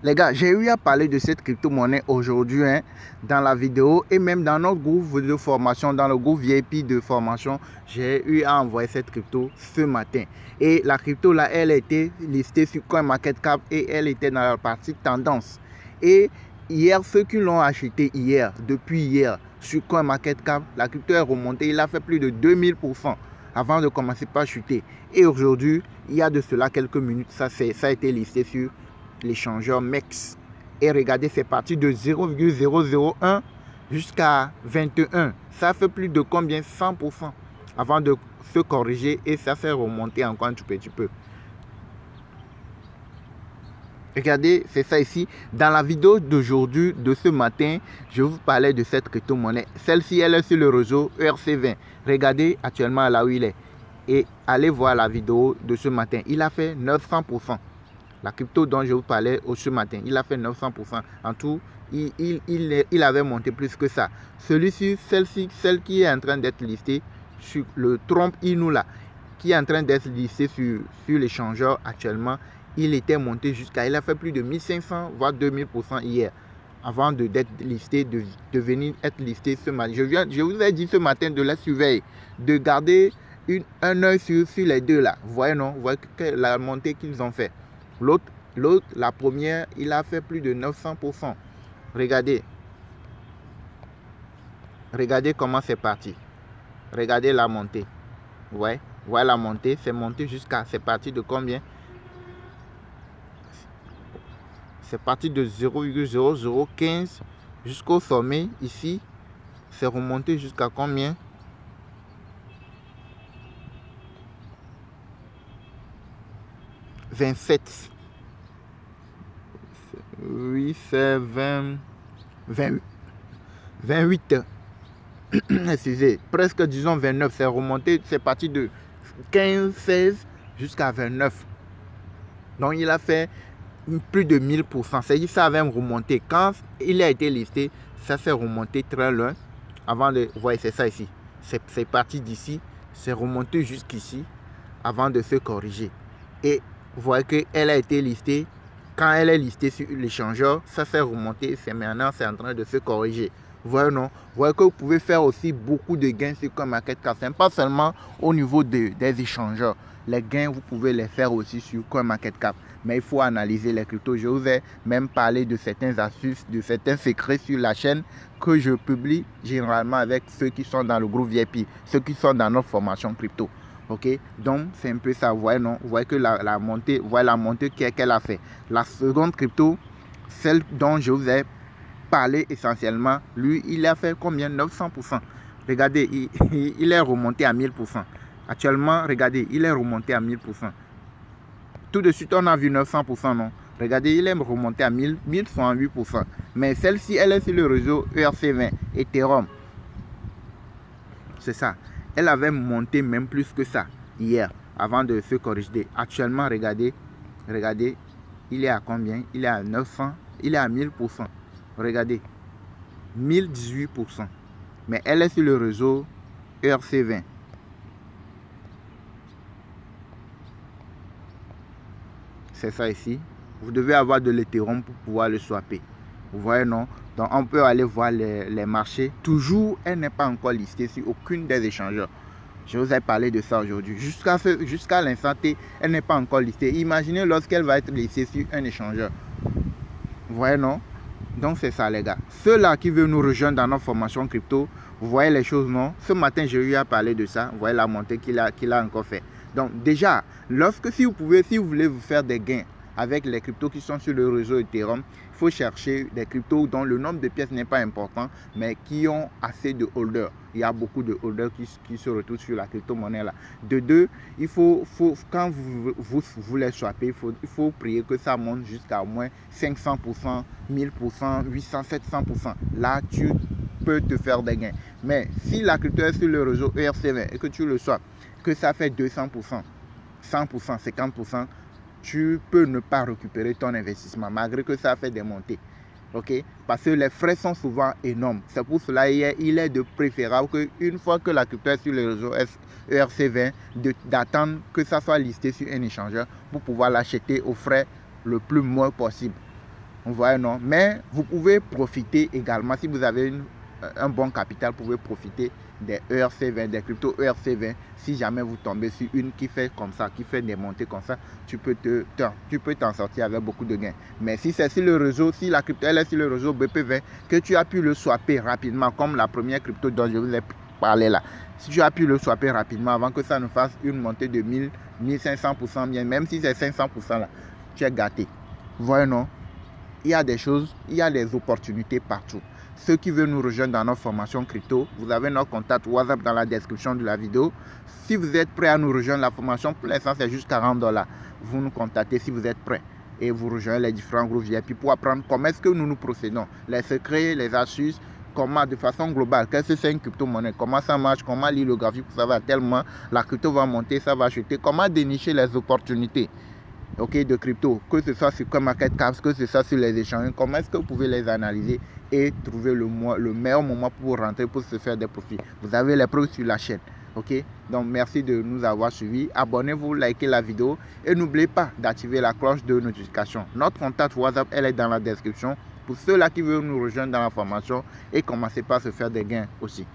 Les gars, j'ai eu à parler de cette crypto-monnaie aujourd'hui dans la vidéo et même dans notre groupe de formation, dans le groupe VIP de formation, j'ai eu à envoyer cette crypto ce matin. Et la crypto là, elle a été listée sur CoinMarketCap et elle était dans la partie tendance. Et hier, ceux qui l'ont acheté hier, depuis hier, sur CoinMarketCap, la crypto est remontée, il a fait plus de 2000% avant de commencer par chuter. Et aujourd'hui, il y a de cela quelques minutes, ça a été listé sur l'échangeur MEX. Et regardez, c'est parti de 0,001 jusqu'à 21. Ça fait plus de combien? 100% avant de se corriger et ça fait remonter encore un tout petit peu. Regardez, c'est ça ici. Dans la vidéo d'aujourd'hui, de ce matin, je vous parlais de cette crypto-monnaie. Celle-ci, elle est sur le réseau ERC20. Regardez actuellement là où il est. Et allez voir la vidéo de ce matin. Il a fait 900%. La crypto dont je vous parlais ce matin, il a fait 900%. En tout, il avait monté plus que ça. Celui-ci, celle qui est en train d'être listée sur le Trump Inula, qui est en train d'être listé sur l'échangeur actuellement, il était monté il a fait plus de 1500 voire 2000% hier avant d'être listé, de venir être listé ce matin. Je vous ai dit ce matin de la surveiller, de garder un œil sur les deux là. Vous voyez, non? Vous voyez que la montée qu'ils ont fait. L'autre, la première, il a fait plus de 900%. Regardez. Regardez comment c'est parti. Regardez la montée. Ouais, voilà la montée. C'est monté jusqu'à... C'est parti de combien? C'est parti de 0,0015 jusqu'au sommet. Ici, c'est remonté jusqu'à combien? « 27. Oui, c'est 28. Excusez, presque disons 29. C'est remonté, c'est parti de 15, 16 jusqu'à 29. Donc, il a fait plus de 1000%. C'est-à-dire ça avait remonté. Quand il a été listé, ça s'est remonté très loin. Avant de... Vous voyez, c'est ça ici. C'est parti d'ici. C'est remonté jusqu'ici avant de se corriger. Et vous voyez qu'elle a été listée. Quand elle est listée sur l'échangeur, ça s'est remonté. C'est maintenant, c'est en train de se corriger. Vous voyez, non? Vous voyez que vous pouvez faire aussi beaucoup de gains sur CoinMarketCap. Pas seulement au niveau des échangeurs. Les gains, vous pouvez les faire aussi sur CoinMarketCap. Mais il faut analyser les cryptos. Je vous ai même parlé de certaines astuces, de certains secrets sur la chaîne que je publie généralement avec ceux qui sont dans le groupe VIP, ceux qui sont dans notre formation crypto. Ok, donc c'est un peu ça. Vous voyez, non? Vous voyez que la montée, vous voyez la montée qu'elle a fait. La seconde crypto, celle dont je vous ai parlé essentiellement, lui, il a fait combien? 900%. Regardez, il est remonté à 1000%. Actuellement, regardez, il est remonté à 1000%. Tout de suite, on a vu 900%, non? Regardez, il est remonté à 1108%. Mais celle-ci, elle est sur le réseau ERC20, Ethereum. C'est ça. Elle avait monté même plus que ça hier, avant de se corriger. Actuellement, regardez, il est à combien? Il est à 900, il est à 1000%. Regardez, 1018%. Mais elle est sur le réseau ERC20. C'est ça ici. Vous devez avoir de l'Ethereum pour pouvoir le swapper. Vous voyez, non? Donc, on peut aller voir les marchés. Toujours, elle n'est pas encore listée sur aucune des échangeurs. Je vous ai parlé de ça aujourd'hui. Jusqu'à l'instant T, elle n'est pas encore listée. Imaginez lorsqu'elle va être listée sur un échangeur. Vous voyez, non? Donc, c'est ça, les gars. Ceux-là qui veulent nous rejoindre dans notre formation crypto, vous voyez les choses, non? Ce matin, j'ai eu à parler de ça. Vous voyez la montée qu'il a encore fait. Donc, déjà, si vous voulez vous faire des gains avec les cryptos qui sont sur le réseau Ethereum, il faut chercher des cryptos dont le nombre de pièces n'est pas important, mais qui ont assez de holders. Il y a beaucoup de holders qui se retrouvent sur la crypto-monnaie là. De deux, quand vous les swappez, il faut prier que ça monte jusqu'à au moins 500%, 1000%, 800%, 700%. Là, tu peux te faire des gains. Mais si la crypto est sur le réseau ERC20 et que tu le swaps, que ça fait 200%, 100%, 50%, tu peux ne pas récupérer ton investissement malgré que ça fait des montées. Ok, parce que les frais sont souvent énormes. C'est pour cela il est de préférable qu'une fois que la crypto est sur le réseau ERC20, d'attendre que ça soit listé sur un échangeur pour pouvoir l'acheter au frais le plus moins possible. Vous voyez, non? Mais vous pouvez profiter également, si vous avez un bon capital, vous pouvez profiter des ERC20, des cryptos ERC20. Si jamais vous tombez sur une qui fait comme ça, qui fait des montées comme ça, tu peux t'en sortir avec beaucoup de gains. Mais si c'est sur le réseau, si la crypto elle est sur le réseau BP20, que tu as pu le swapper rapidement, comme la première crypto dont je vous ai parlé là, si tu as pu le swapper rapidement avant que ça ne fasse une montée de 1000, 1500%, bien, même si c'est 500% là, tu es gâté. Vous voyez, non? Il y a des choses, il y a des opportunités partout. Ceux qui veulent nous rejoindre dans notre formation crypto, vous avez notre contact WhatsApp dans la description de la vidéo. Si vous êtes prêt à nous rejoindre, la formation pour l'instant c'est juste $40. Vous nous contactez si vous êtes prêt et vous rejoignez les différents groupes VIP pour apprendre comment est-ce que nous procédons, les secrets, les astuces, comment de façon globale, qu'est-ce que c'est une crypto-monnaie, comment ça marche, comment lire le graphique pour savoir tellement la crypto va monter, ça va chuter, comment dénicher les opportunités. De crypto, que ce soit sur CoinMarketCap, que ce soit sur les échanges, comment est-ce que vous pouvez les analyser et trouver le meilleur moment pour rentrer, pour se faire des profits. Vous avez les preuves sur la chaîne. Donc merci de nous avoir suivis. Abonnez-vous, likez la vidéo et n'oubliez pas d'activer la cloche de notification. Notre contact WhatsApp, elle est dans la description pour ceux-là qui veulent nous rejoindre dans la formation et commencer par se faire des gains aussi.